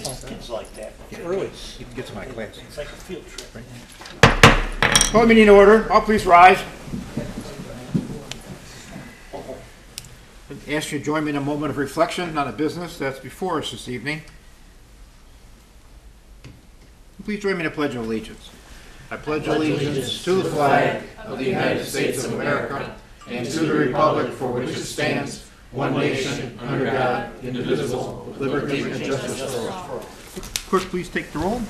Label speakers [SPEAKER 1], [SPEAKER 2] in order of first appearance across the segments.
[SPEAKER 1] Kids like that.
[SPEAKER 2] Early. You can get to my class.
[SPEAKER 1] It's like a field trip.
[SPEAKER 2] Call the meeting to order. All please rise. I ask you to join me in a moment of reflection on a business that's before us this evening. Please join me in a pledge of allegiance. I pledge allegiance to the flag of the United States of America and to the republic for which it stands, one nation, under God, indivisible, with liberty and justice for all. Clerk, please take the roll.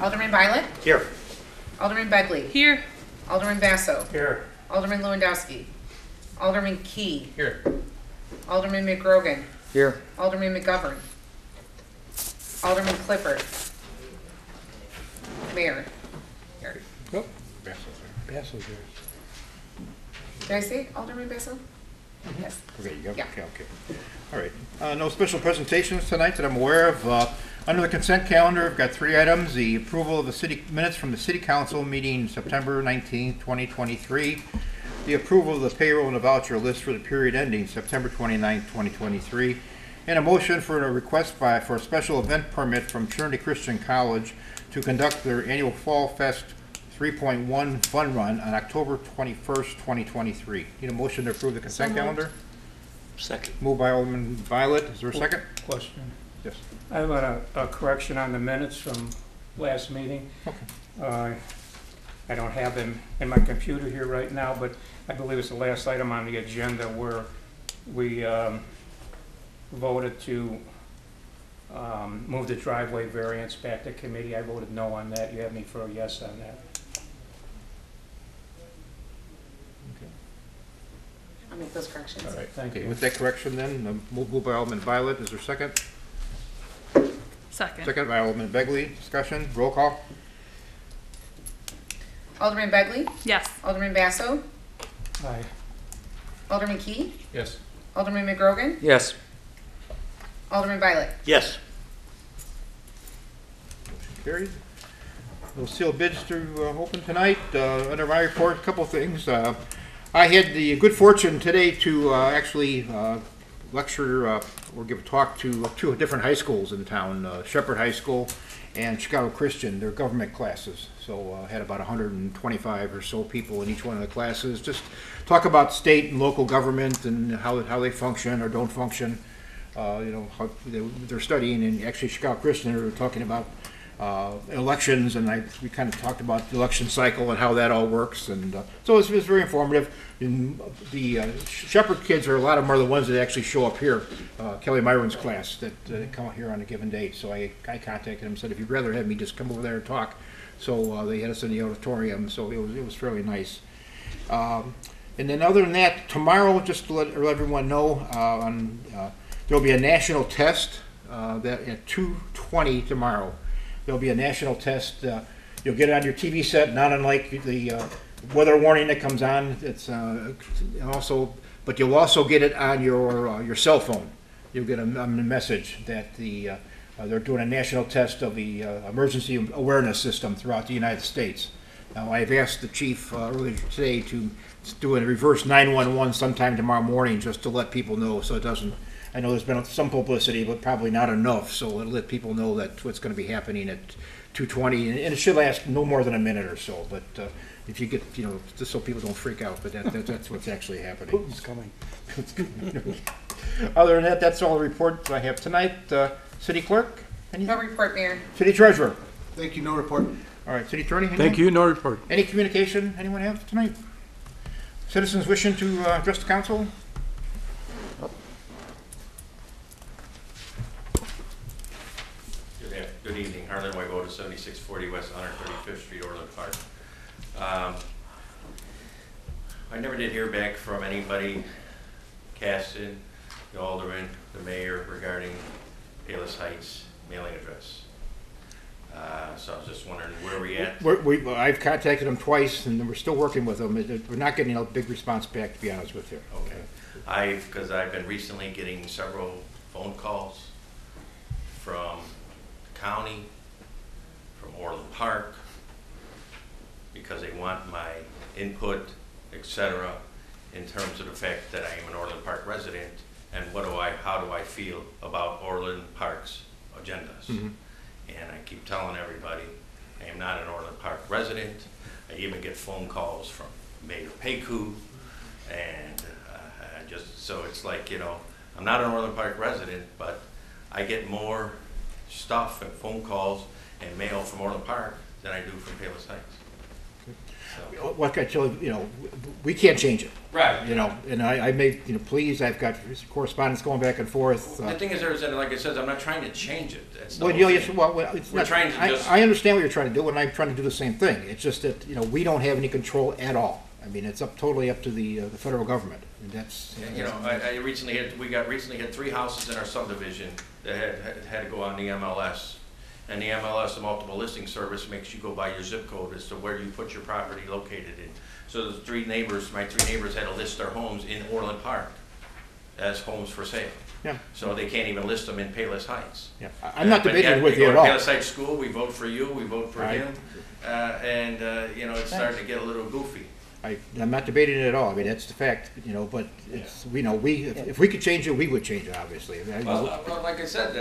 [SPEAKER 3] Alderman Violet?
[SPEAKER 2] Here.
[SPEAKER 3] Alderman Begley?
[SPEAKER 4] Here.
[SPEAKER 3] Alderman Basso?
[SPEAKER 2] Here.
[SPEAKER 3] Alderman Lewandowski? Alderman Key?
[SPEAKER 2] Here.
[SPEAKER 3] Alderman McGrogan?
[SPEAKER 2] Here.
[SPEAKER 3] Alderman McGovern? Alderman Clifford? Mayor? Here.
[SPEAKER 2] Oh, Basso's here.
[SPEAKER 3] Did I say Alderman Basso? Yes.
[SPEAKER 2] Okay, you go.
[SPEAKER 3] Yeah.
[SPEAKER 2] Okay. All right. No special presentations tonight that I'm aware of. Under the consent calendar, I've got 3 items. The approval of the city minutes from the City Council meeting September 19th, 2023. The approval of the payroll and the voucher list for the period ending September 29th, 2023. And a motion for a request for a special event permit from Trinity Christian College to conduct their annual Fall Fest 3.1 fun run on October 21st, 2023. Need a motion to approve the consent calendar?
[SPEAKER 1] Second.
[SPEAKER 2] Moved by Alderman Violet. Is there a second?
[SPEAKER 5] Question.
[SPEAKER 2] Yes.
[SPEAKER 5] I have a correction on the minutes from last meeting.
[SPEAKER 2] Okay.
[SPEAKER 5] I don't have them in my computer here right now, but I believe it's the last item on the agenda where we voted to move the driveway variance back to committee. I voted no on that. You have me for a yes on that.
[SPEAKER 3] I'll make those corrections.
[SPEAKER 5] All right, thank
[SPEAKER 2] Okay,
[SPEAKER 5] you.
[SPEAKER 2] with that correction then, moved by Alderman Violet. Is there a second?
[SPEAKER 4] Second.
[SPEAKER 2] Second by Alderman Begley. Discussion. Roll call.
[SPEAKER 3] Alderman Begley?
[SPEAKER 4] Yes.
[SPEAKER 3] Alderman Basso?
[SPEAKER 5] Aye.
[SPEAKER 3] Alderman Key?
[SPEAKER 5] Yes.
[SPEAKER 3] Alderman McGrogan?
[SPEAKER 5] Yes.
[SPEAKER 3] Alderman Violet?
[SPEAKER 1] Yes.
[SPEAKER 2] Motion carried. We'll seal bids to open tonight. Under my report, a couple things. I had the good fortune today to actually lecture or give a talk to 2 different high schools in town, Shepherd High School and Chicago Christian. They're government classes, so I had about 125 or so people in each one of the classes. Just talk about state and local government and how they function or don't function. You know, how they're studying, and actually Chicago Christian, they're talking about elections, and we kind of talked about the election cycle and how that all works, and so it was very informative. And the Shepherd kids are a lot of them are the ones that actually show up here, Kelly Myron's class that come out here on a given date. So I contacted him and said, if you'd rather have me just come over there and talk. So they had us in the auditorium, so it was fairly nice. And then other than that, tomorrow, just to let everyone know, there'll be a national test that at 2:20 tomorrow. There'll be a national test. You'll get it on your TV set, not unlike the weather warning that comes on. It's but you'll also get it on your cell phone. You'll get a message that they're doing a national test of the emergency awareness system throughout the United States. Now, I've asked the chief earlier today to do a reverse 911 sometime tomorrow morning, just to let people know, so it doesn't. I know there's been some publicity, but probably not enough, so it'll let people know that what's going to be happening at 2:20, and it should last no more than a minute or so. But if you get, just so people don't freak out, but that's what's actually happening.
[SPEAKER 1] Who's coming?
[SPEAKER 2] Other than that, that's all the reports I have tonight. City Clerk?
[SPEAKER 3] No report, Mayor.
[SPEAKER 2] City Treasurer?
[SPEAKER 6] Thank you, no report.
[SPEAKER 2] All right, City Attorney?
[SPEAKER 5] Thank you, no report.
[SPEAKER 2] Any communication anyone have tonight? Citizens wishing to address the council?
[SPEAKER 7] Good evening, Harlan Wayvoda, 7640 West 135th Street, Orland Park. I never did hear back from anybody, Caston, the alderman, the mayor, regarding Palos Heights mailing address. So I was just wondering where we at.
[SPEAKER 2] I've contacted them twice, and we're still working with them. We're not getting a big response back, to be honest with you.
[SPEAKER 7] Okay. Because I've been recently getting several phone calls from county, from Orland Park, because they want my input, etc., in terms of the fact that I am an Orland Park resident and how do I feel about Orland Park's agendas. And I keep telling everybody, I am not an Orland Park resident. I even get phone calls from Mayor Peku, and so it's like, you know, I'm not an Orland Park resident, but I get more stuff and phone calls and mail from Orland Park than I do from Palos Heights. So.
[SPEAKER 2] What I tell you, you know, we can't change it.
[SPEAKER 7] Right.
[SPEAKER 2] You know, and I made, you know, please, I've got correspondence going back and forth.
[SPEAKER 7] The thing is, like I said, I'm not trying to change it. That's the
[SPEAKER 2] Well,
[SPEAKER 7] whole
[SPEAKER 2] you know,
[SPEAKER 7] thing.
[SPEAKER 2] it's
[SPEAKER 7] We're
[SPEAKER 2] not,
[SPEAKER 7] trying to just-
[SPEAKER 2] I understand what you're trying to do, and I'm trying to do the same thing. It's just that, you know, we don't have any control at all. I mean, it's totally up to the federal government, and that's.
[SPEAKER 7] You know, we recently had 3 houses in our subdivision that had to go on the MLS. And the MLS, the multiple listing service, makes you go by your zip code as to where you put your property located in. So the 3 neighbors, my 3 neighbors had to list their homes in Orland Park as homes for sale.
[SPEAKER 2] Yeah.
[SPEAKER 7] So they can't even list them in Palos Heights.
[SPEAKER 2] Yeah, I'm not
[SPEAKER 7] But
[SPEAKER 2] debating
[SPEAKER 7] yet
[SPEAKER 2] with
[SPEAKER 7] we
[SPEAKER 2] you
[SPEAKER 7] go
[SPEAKER 2] at
[SPEAKER 7] to
[SPEAKER 2] all.
[SPEAKER 7] Palos Heights School, we vote for you, we vote for
[SPEAKER 2] Right.
[SPEAKER 7] him. You know, it's starting to get a little goofy.
[SPEAKER 2] I'm not debating it at all. I mean, that's the fact, you know, but it's, you know, if we could change it, we would change it, obviously. I mean,
[SPEAKER 7] Well, like I said,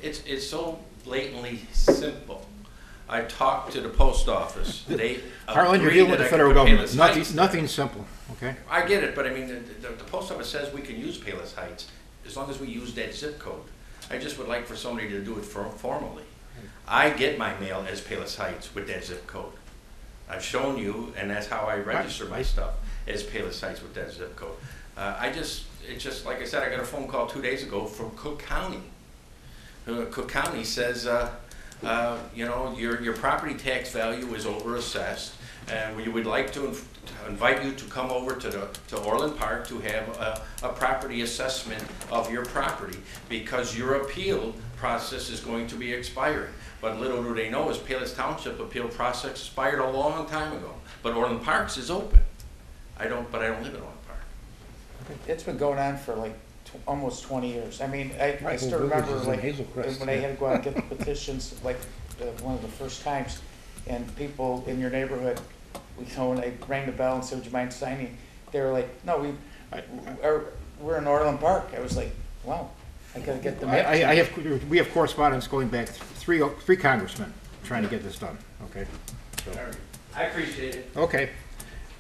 [SPEAKER 7] it's so blatantly simple. I talked to the post office. They
[SPEAKER 2] Harlan, you're
[SPEAKER 7] agreed
[SPEAKER 2] dealing with
[SPEAKER 7] that
[SPEAKER 2] the
[SPEAKER 7] I
[SPEAKER 2] federal
[SPEAKER 7] could put
[SPEAKER 2] government.
[SPEAKER 7] Palos Heights there.
[SPEAKER 2] Nothing's simple, okay?
[SPEAKER 7] I get it, but I mean, the post office says we can use Palos Heights as long as we use that zip code. I just would like for somebody to do it formally. I get my mail as Palos Heights with that zip code. I've shown you, and that's how I register my stuff, as Palos Heights with that zip code. It's just, like I said, I got a phone call 2 days ago from Cook County. Cook County says, you know, your property tax value is overassessed, and we would like to invite you to come over to Orland Park to have a property assessment of your property, because your appeal process is going to be expiring. But little do they know is Palos Township appeal process expired a long time ago. But Orland Parks is open. But I don't live in Orland Park.
[SPEAKER 4] It's been going on for like almost 20 years. I mean, I
[SPEAKER 2] Right,
[SPEAKER 4] still
[SPEAKER 2] well,
[SPEAKER 4] remember
[SPEAKER 2] Villages and
[SPEAKER 4] like
[SPEAKER 2] Hazelcrest,
[SPEAKER 4] when I
[SPEAKER 2] yeah.
[SPEAKER 4] had to go out and get the petitions, like one of the first times, and people in your neighborhood, you know, when I rang the bell and said, "Would you mind signing?" They were like, "No, we're in Orland Park." I was like, "Wow, I gotta get the map."
[SPEAKER 2] We have correspondence going back three congressmen trying to get this done, okay? So,
[SPEAKER 5] I appreciate it.
[SPEAKER 2] okay.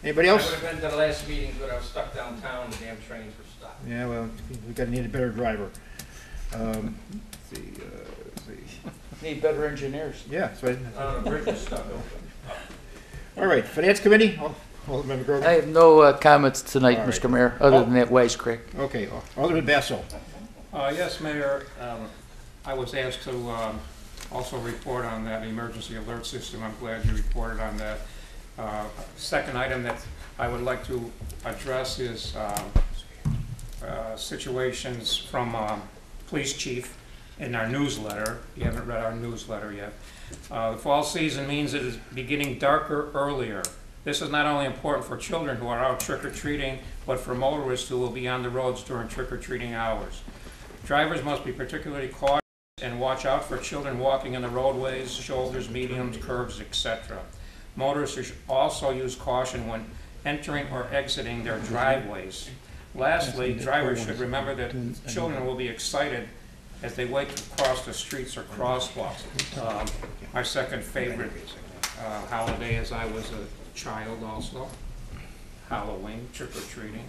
[SPEAKER 2] Anybody
[SPEAKER 5] I
[SPEAKER 2] else?
[SPEAKER 5] would have been to the last meeting, but I was stuck downtown, the damn trains were stopped.
[SPEAKER 2] Yeah, well, we gotta need a better driver. Let's see.
[SPEAKER 4] Need better engineers.
[SPEAKER 2] Yeah, so,
[SPEAKER 5] The bridge was stuck open.
[SPEAKER 2] all right, Finance Committee, Alderman McGrogan?
[SPEAKER 6] I have no comments tonight,
[SPEAKER 2] All right.
[SPEAKER 6] Mr. Mayor, other than that wisecrack.
[SPEAKER 2] Okay, Alderman Basso.
[SPEAKER 5] Yes, Mayor, I was asked to also report on that emergency alert system. I'm glad you reported on that. Second item that I would like to address is situations from police chief in our newsletter. You haven't read our newsletter yet. The fall season means it is beginning darker earlier. This is not only important for children who are out trick-or-treating, but for motorists who will be on the roads during trick-or-treating hours. Drivers must be particularly cautious and watch out for children walking in the roadways, shoulders, mediums, curbs, etc. Motorists should also use caution when entering or exiting their driveways. Lastly, drivers should remember that children will be excited as they wait to cross the streets or crosswalks. My second favorite holiday as I was a child also, Halloween, trick-or-treating.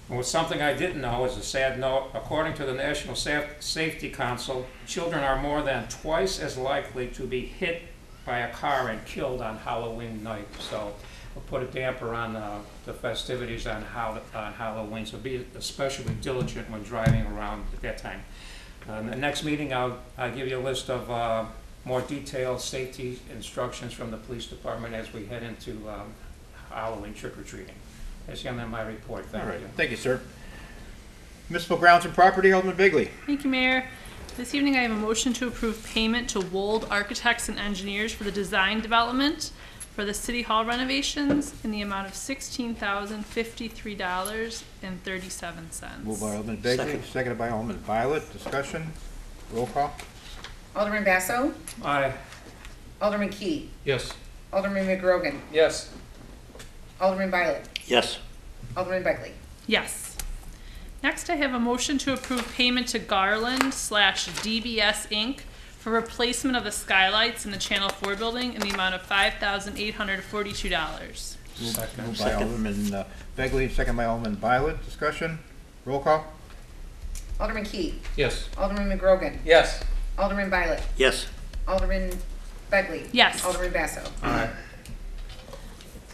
[SPEAKER 5] And with something I didn't know is a sad note. According to the National Safety Council, children are more than twice as likely to be hit by a car and killed on Halloween night. So we'll put a damper on the festivities on Halloween. So be especially diligent when driving around at that time. The next meeting, I'll give you a list of more detailed safety instructions from the police department as we head into Halloween trick-or-treating. That's the end of my report. Thank
[SPEAKER 2] All right,
[SPEAKER 5] you.
[SPEAKER 2] thank you, sir. Municipal Grounds and Property, Alderman Bigley.
[SPEAKER 8] Thank you, Mayor. This evening I have a motion to approve payment to Wold Architects and Engineers for the design development for the City Hall renovations in the amount of $16,053.37.
[SPEAKER 2] Moved by Alderman Bigley, seconded by Alderman Violet. Discussion, roll call.
[SPEAKER 3] Alderman Basso,
[SPEAKER 5] Aye.
[SPEAKER 3] Alderman Key,
[SPEAKER 5] Yes.
[SPEAKER 3] Alderman McGrogan,
[SPEAKER 4] Yes.
[SPEAKER 3] Alderman Violet,
[SPEAKER 1] Yes.
[SPEAKER 3] Alderman Beckley.
[SPEAKER 8] Yes. Next, I have a motion to approve payment to Garland/DBS Inc. for replacement of the skylights in the Channel 4 building in the amount of $5,842.
[SPEAKER 2] Moved by Alderman Begley, second by Alderman Violet. Discussion? Roll call?
[SPEAKER 3] Alderman Key.
[SPEAKER 5] Yes.
[SPEAKER 3] Alderman McGrogan.
[SPEAKER 4] Yes.
[SPEAKER 3] Alderman Violet.
[SPEAKER 1] Yes.
[SPEAKER 3] Alderman Begley.
[SPEAKER 8] Yes.
[SPEAKER 3] Alderman Basso.
[SPEAKER 5] Aye.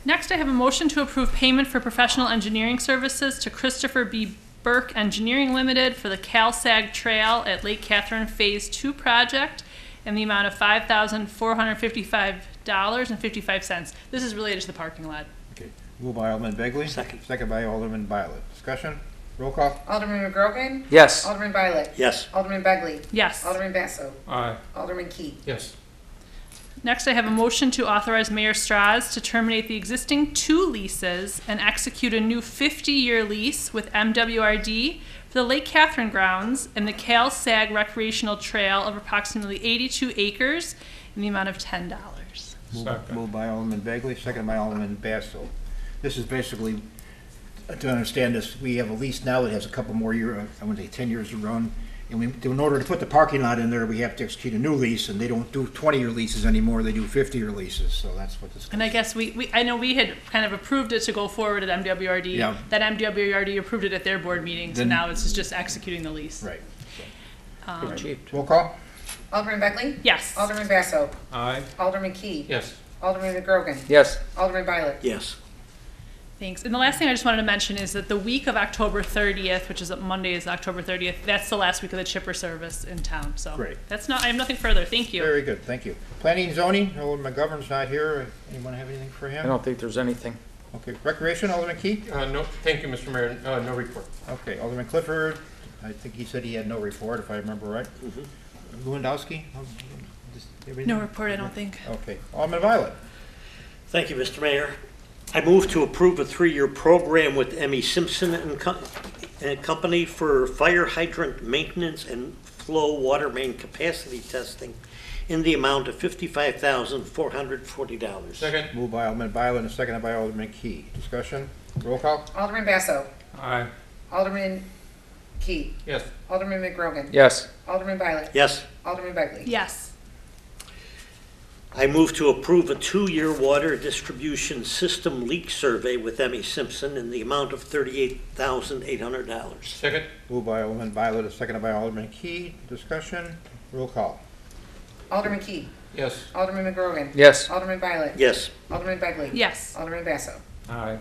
[SPEAKER 8] Next, I have a motion to approve payment for professional engineering services to Christopher B. Burke Engineering Limited for the CalSag Trail at Lake Catherine Phase 2 project in the amount of $5,455.55. This is related to the parking lot.
[SPEAKER 2] Okay. Moved by Alderman Begley.
[SPEAKER 1] Second.
[SPEAKER 2] Second by Alderman Violet. Discussion? Roll call?
[SPEAKER 3] Alderman McGrogan.
[SPEAKER 6] Yes.
[SPEAKER 3] Alderman Violet.
[SPEAKER 1] Yes.
[SPEAKER 3] Alderman Begley.
[SPEAKER 8] Yes.
[SPEAKER 3] Alderman Basso.
[SPEAKER 5] Aye.
[SPEAKER 3] Alderman Key.
[SPEAKER 5] Yes.
[SPEAKER 8] Next, I have a motion to authorize Mayor Strauss to terminate the existing 2 leases and execute a new 50-year lease with MWRD for the Lake Catherine grounds and the CalSag Recreational Trail of approximately 82 acres in the amount of $10.
[SPEAKER 5] Second.
[SPEAKER 2] Moved by Alderman Begley, second by Alderman Basso. This is basically, to understand this, we have a lease now that has a couple more years, I want to say 10 years to run. And in order to put the parking lot in there, we have to execute a new lease, and they don't do 20-year leases anymore, they do 50-year leases, so that's what this is.
[SPEAKER 8] And I guess I know we had kind of approved it to go forward at MWRD.
[SPEAKER 2] Yeah.
[SPEAKER 8] That MWRD approved it at their board meeting, so
[SPEAKER 2] Then-
[SPEAKER 8] now it's just executing the lease.
[SPEAKER 2] Right.
[SPEAKER 6] Achieved.
[SPEAKER 2] Roll call?
[SPEAKER 3] Alderman Begley.
[SPEAKER 8] Yes.
[SPEAKER 3] Alderman Basso.
[SPEAKER 5] Aye.
[SPEAKER 3] Alderman Key.
[SPEAKER 5] Yes.
[SPEAKER 3] Alderman McGrogan.
[SPEAKER 6] Yes.
[SPEAKER 3] Alderman Violet.
[SPEAKER 1] Yes.
[SPEAKER 8] Thanks. And the last thing I just wanted to mention is that the week of October 30th, which is Monday is October 30th, that's the last week of the chipper service in town. So
[SPEAKER 2] Great.
[SPEAKER 8] I have nothing further. Thank you.
[SPEAKER 2] Very good, thank you. Planning and zoning, Alderman McGovern's not here. Anyone have anything for
[SPEAKER 6] I
[SPEAKER 2] him?
[SPEAKER 6] don't think there's anything.
[SPEAKER 2] Okay, recreation, Alderman Key?
[SPEAKER 5] No, thank you, Mr. Mayor. No report.
[SPEAKER 2] Okay, Alderman Clifford, I think he said he had no report, if I remember right. Lewandowski?
[SPEAKER 8] No report, I don't think.
[SPEAKER 2] Okay, Alderman Violet.
[SPEAKER 1] Thank you, Mr. Mayor. I move to approve a 3-year program with M.E. Simpson and Company for fire hydrant maintenance and flow water main capacity testing in the amount of $55,440.
[SPEAKER 5] Second.
[SPEAKER 2] Moved by Alderman Violet and seconded by Alderman Key. Discussion? Roll call?
[SPEAKER 3] Alderman Basso.
[SPEAKER 5] Aye.
[SPEAKER 3] Alderman Key.
[SPEAKER 5] Yes.
[SPEAKER 3] Alderman McGrogan.
[SPEAKER 6] Yes.
[SPEAKER 3] Alderman Violet.
[SPEAKER 1] Yes.
[SPEAKER 3] Alderman Begley.
[SPEAKER 8] Yes.
[SPEAKER 1] I move to approve a 2-year water distribution system leak survey with M.E. Simpson in the amount of $38,800.
[SPEAKER 5] Second.
[SPEAKER 2] Moved by Alderman Violet and seconded by Alderman Key. Discussion? Roll call?
[SPEAKER 3] Alderman Key.
[SPEAKER 5] Yes.
[SPEAKER 3] Alderman McGrogan.
[SPEAKER 6] Yes.
[SPEAKER 3] Alderman Violet.
[SPEAKER 1] Yes.
[SPEAKER 3] Alderman Begley.
[SPEAKER 8] Yes.
[SPEAKER 3] Alderman Basso.
[SPEAKER 5] Aye.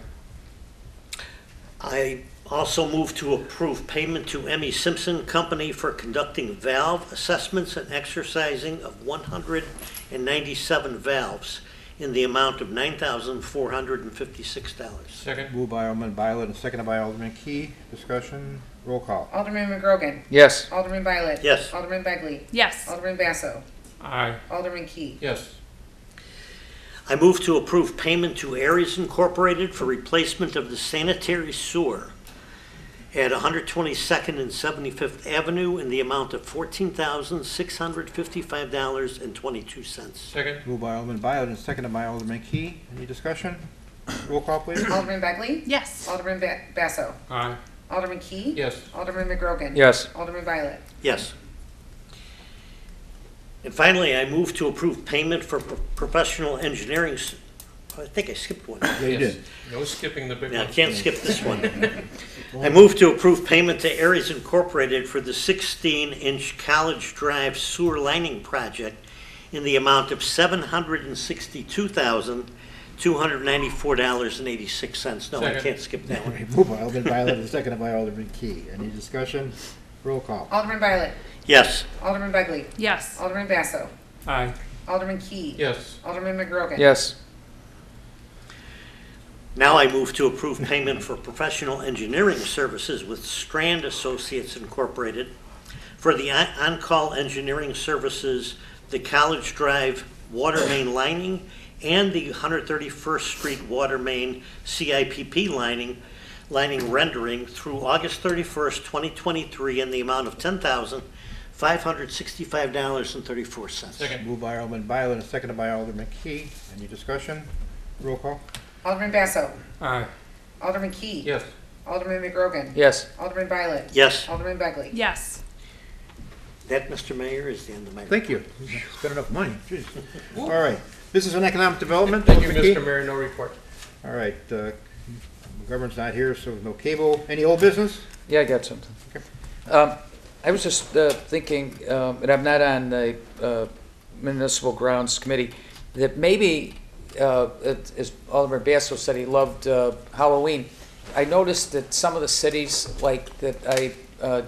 [SPEAKER 1] I also move to approve payment to M.E. Simpson Company for conducting valve assessments and exercising of 197 valves in the amount of $9,456.
[SPEAKER 5] Second.
[SPEAKER 2] Moved by Alderman Violet and seconded by Alderman Key. Discussion? Roll call?
[SPEAKER 3] Alderman McGrogan.
[SPEAKER 6] Yes.
[SPEAKER 3] Alderman Violet.
[SPEAKER 1] Yes.
[SPEAKER 3] Alderman Begley.
[SPEAKER 8] Yes.
[SPEAKER 3] Alderman Basso.
[SPEAKER 5] Aye.
[SPEAKER 3] Alderman Key.
[SPEAKER 5] Yes.
[SPEAKER 1] I move to approve payment to Aries Incorporated for replacement of the sanitary sewer at 122nd and 75th Avenue in the amount of $14,655.22.
[SPEAKER 5] Second.
[SPEAKER 2] Moved by Alderman Violet and seconded by Alderman Key. Any discussion? Roll call, please.
[SPEAKER 3] Alderman Begley.
[SPEAKER 8] Yes.
[SPEAKER 3] Alderman Basso.
[SPEAKER 5] Aye.
[SPEAKER 3] Alderman Key.
[SPEAKER 5] Yes.
[SPEAKER 3] Alderman McGrogan.
[SPEAKER 6] Yes.
[SPEAKER 3] Alderman Violet.
[SPEAKER 1] Yes. And finally, I move to approve payment for professional engineering. I think I skipped one.
[SPEAKER 2] Yeah, you
[SPEAKER 5] Yes.
[SPEAKER 2] did.
[SPEAKER 5] No skipping the big
[SPEAKER 1] No, I
[SPEAKER 5] one.
[SPEAKER 1] can't skip this one. I move to approve payment to Aries Incorporated for the 16-inch College Drive sewer lining project in the amount of $762,294.86. No, I
[SPEAKER 5] Second.
[SPEAKER 1] can't skip that one.
[SPEAKER 2] Moved by Alderman Violet and seconded by Alderman Key. Any discussion? Roll call?
[SPEAKER 3] Alderman Violet.
[SPEAKER 1] Yes.
[SPEAKER 3] Alderman Begley.
[SPEAKER 8] Yes.
[SPEAKER 3] Alderman Basso.
[SPEAKER 5] Aye.
[SPEAKER 3] Alderman Key.
[SPEAKER 5] Yes.
[SPEAKER 3] Alderman McGrogan.
[SPEAKER 6] Yes.
[SPEAKER 1] Now I move to approve payment for professional engineering services with Strand Associates Incorporated for the on-call engineering services, the College Drive water main lining, and the 131st Street water main CIPP lining rendering through August 31st, 2023 in the amount of $10,565.34.
[SPEAKER 5] Second.
[SPEAKER 2] Moved by Alderman Violet and seconded by Alderman Key. Any discussion? Roll call?
[SPEAKER 3] Alderman Basso.
[SPEAKER 5] Aye.
[SPEAKER 3] Alderman Key.
[SPEAKER 5] Yes.
[SPEAKER 3] Alderman McGrogan.
[SPEAKER 6] Yes.
[SPEAKER 3] Alderman Violet.
[SPEAKER 1] Yes,
[SPEAKER 3] Alderman Begley.
[SPEAKER 8] Yes.
[SPEAKER 1] that, Mr. Mayor, is the end of my.
[SPEAKER 2] Thank you. Spent enough money. Jeez. All right. Business and Economic Development.
[SPEAKER 9] Thank you,
[SPEAKER 2] Alderman
[SPEAKER 9] Mr.
[SPEAKER 2] Key.
[SPEAKER 9] Mayor, no report.
[SPEAKER 2] All right. Government's not here, so no cable. Any old business?
[SPEAKER 6] Yeah, I got something. I was just thinking, and I'm not on the Municipal Grounds Committee, that maybe, as Alderman Basso said, he loved Halloween. I noticed that some of the cities, like that I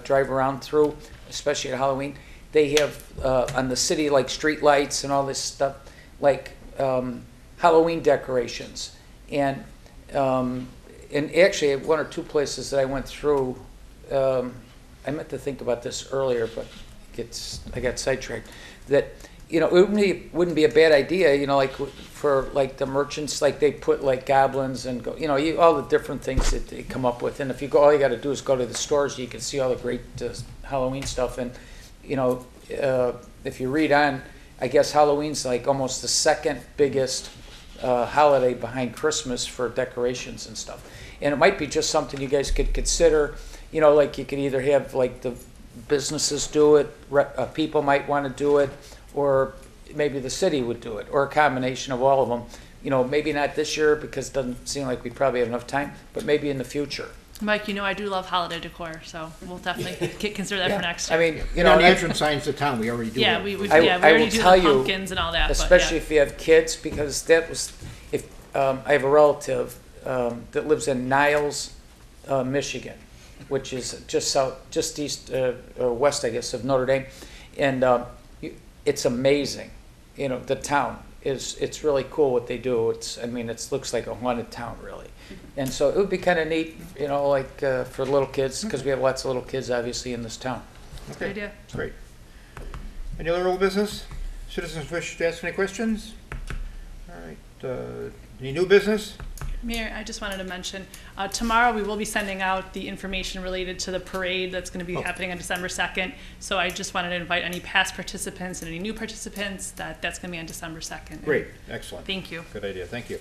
[SPEAKER 6] drive around through, especially at Halloween, they have on the city like street lights and all this stuff, like Halloween decorations. And actually, at one or two places that I went through, I meant to think about this earlier, but I got sidetracked. That it wouldn't be a bad idea, like for like the merchants, like they put like goblins and all the different things that they come up with. And if you go, all you got to do is go to the stores, you can see all the great Halloween stuff. And if you read on, I guess Halloween's like almost the second biggest holiday behind Christmas for decorations and stuff. And it might be just something you guys could consider. Like you could either have like the businesses do it, people might want to do it, or maybe the city would do it, or a combination of all of them. Maybe not this year because it doesn't seem like we probably have enough time, but maybe in the future.
[SPEAKER 8] Mike, I do love holiday decor, so we'll definitely consider that for next year.
[SPEAKER 6] I mean,
[SPEAKER 2] On the entrance signs to town, we already do
[SPEAKER 8] yeah,
[SPEAKER 2] that.
[SPEAKER 8] we
[SPEAKER 6] I
[SPEAKER 8] already
[SPEAKER 6] will
[SPEAKER 8] do
[SPEAKER 6] tell
[SPEAKER 8] the
[SPEAKER 6] you,
[SPEAKER 8] pumpkins and all that.
[SPEAKER 6] especially
[SPEAKER 8] but
[SPEAKER 6] if you have kids, because that was, if I have a relative that lives in Niles, Michigan, which is just east or west, I guess, of Notre Dame, and it's amazing. The town it's really cool what they do. It looks like a haunted town, really. And so it would be kind of neat, like for little kids, because we have lots of little kids, obviously, in this town.
[SPEAKER 8] yeah, good idea.
[SPEAKER 2] Great. Any other old business? Citizens wish to ask any questions? All right. Any new business?
[SPEAKER 8] Mayor, I just wanted to mention, tomorrow we will be sending out the information related to the parade that's going to be happening on December 2nd. So I just wanted to invite any past participants and any new participants that's going to be on December 2nd.
[SPEAKER 2] Great. Excellent.
[SPEAKER 8] Thank you.
[SPEAKER 2] Good idea. Thank you.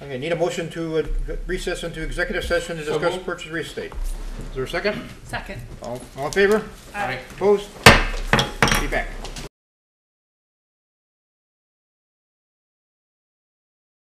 [SPEAKER 2] Okay, need a motion to recess into executive session to discuss purchase of real estate. Is there a second?
[SPEAKER 8] Second.
[SPEAKER 2] All in favor?
[SPEAKER 8] Aye.
[SPEAKER 2] Opposed? Be back.